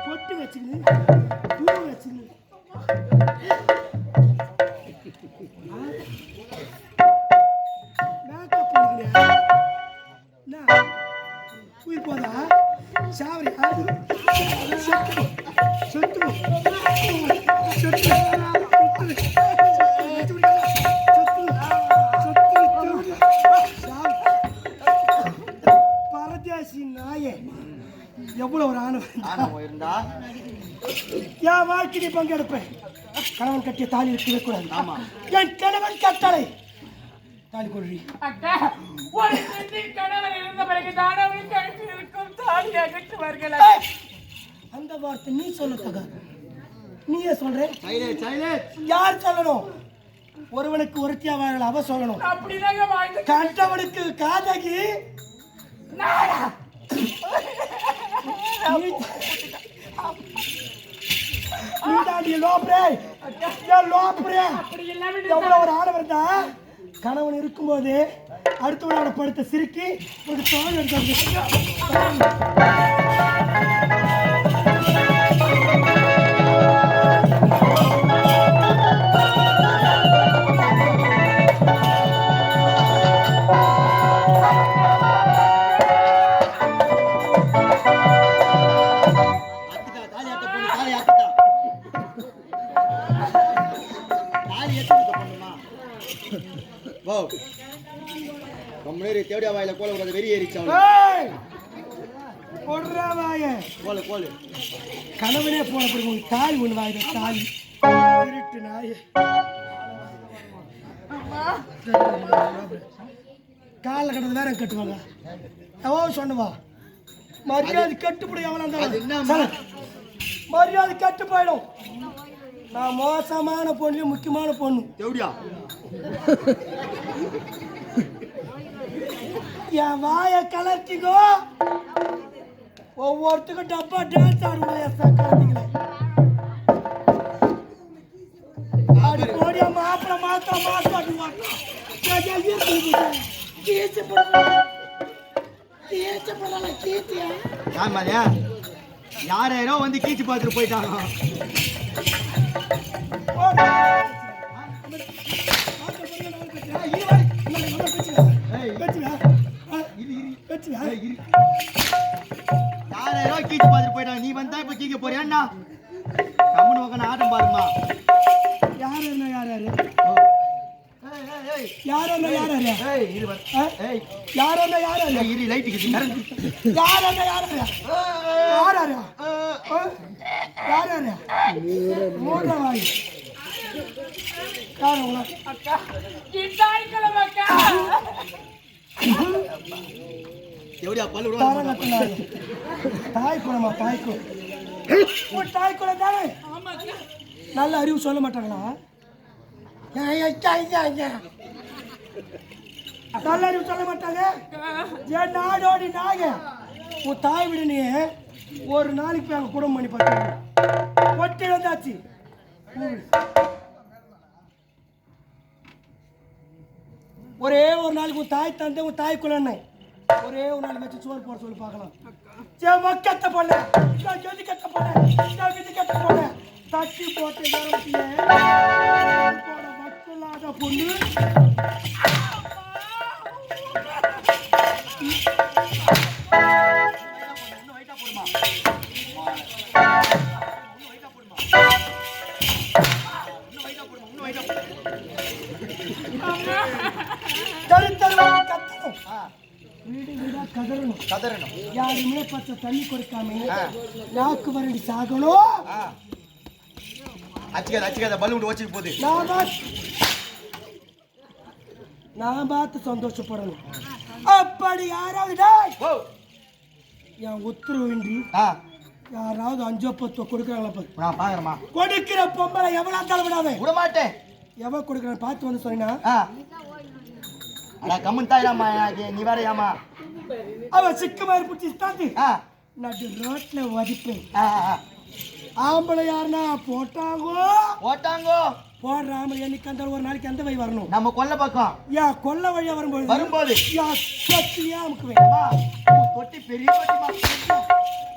பொட்டு வச்சுக்கணும் பூ வச்சுக்கணும் மேக்கப் பண்ணிக்கிறேன் உயிர் போதா சாவரி செத்து செத்து பரதேசி நாயே எவ்வளவு ஒரு ஆணவம் இருந்தா என் வாழ்க்கை பங்கெடுப்பேன். கணவன் கட்டிய தாலி இருக்கவே கூடாது. என் கணவன் கட்டளை தாலி கொள்றி. அந்த வார்த்தை நீ சொல்ல நீயே சொல்ற. யார் சொல்லணும்? ஒருவனுக்கு ஒருத்தியா வாழல அவ சொல்லணும். கண்டவனுக்கு காதகி கணவன் இருக்கும்போது அடுத்தவனோட படுத்த சிரிக்கி ஒரு தோல் தேவடியா வாயில கோல விடாத வெறி ஏறிச்சா கணவனே போன பிறகு தாய் ஒண்ணு வாயில தாலி திருட்டு நாய் காலில் கட்டது வேற கட்டுவாங்க. எவ்வளோ சொன்னவா மரியாதை கட்டுப்படும் எவ்வளோ மரியாதை கட்டு போயிடும். நான் மோசமான பொண்ணு முக்கியமான பொண்ணு தேவடியா என் வாய கலர்த்திக்கோ. ஒவ்வொருத்துக்கும் டப்பா டான்ஸ் ஆடுவோம். ஆடி போடியா மாப்பிள்ள மாத்தம் மாத்தாடுவாங்க. யாரோ வந்து கீச்சு பார்த்துட்டு போயிட்டாங்க. யாரோ கீச்சு பார்த்துட்டு போயிட்டாங்க. நீ வந்தா இப்ப கீக்க போறியா? கம்முன்னு உட்காந்து ஆட்டம் பாருமா. யாரு என்ன யாரு யாரு யாரோ யாரு யாரோ யாரு இரு லைட்டுக்கு யாரோ யாரு யாரு யாரு மூணு வாய் தாய் குளமா தாய் குளம் தானே. நல்ல அறிவு சொல்ல மாட்டாங்களா? நல்ல அறிவு சொல்ல மாட்டாங்க. என் நாடோடி நாக உன் தாய் விட நீ ஒரு நாளைக்கு போய் அங்கே குடும்பம் பண்ணி பார்த்து ஒட்டி வந்தாச்சு. ஒரே ஒரு நாளைக்கு உன் தாய் தந்தை உன் தாய் குலன்னு ஒரே ஒரு நாளைக்கு வச்சு சோறு போட சொல்லி பார்க்கலாம். மக்கத்தை போன கெதி கட்ட போன விதி கட்ட போன தட்டி போட்டு மக்களாத பொண்ணு வீடு வீடா கதறணும். யாருமே பச்சை தண்ணி கொடுக்காம நாக்கு வறண்டி சாகணும். நான் பார்த்து சந்தோஷப்படணும். அப்படி யாராவது என் உத்தரவின்றி யாராவது 5-10 கொடுக்குறாங்களா? கொடுக்கிற பொம்பளை எவ்வளவு தலைவிடாத விட மாட்டேன். எவ்வளவு கொடுக்குறான்னு பார்த்து வந்து சொன்னா நீ வேறையாமா அவ சிக்கு மாதிரி பிடிச்சி தாத்தி நடு ரோட்ல வதிப்பேன். ஆம்பளை யாருன்னா போட்டாங்கோ ஓட்டாங்கோ போடுற ஆம்பளை என்னைக்கு அந்த ஒரு நாளைக்கு அந்த வழி வரணும் நம்ம கொல்ல பக்கம் யா கொல்ல வழியா வரும்போது யா தொட்டியா அமுக்குவேன் தொட்டி பெரிய தொட்டிமா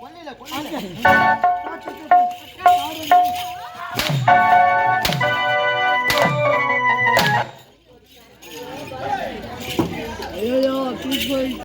கொல்லையில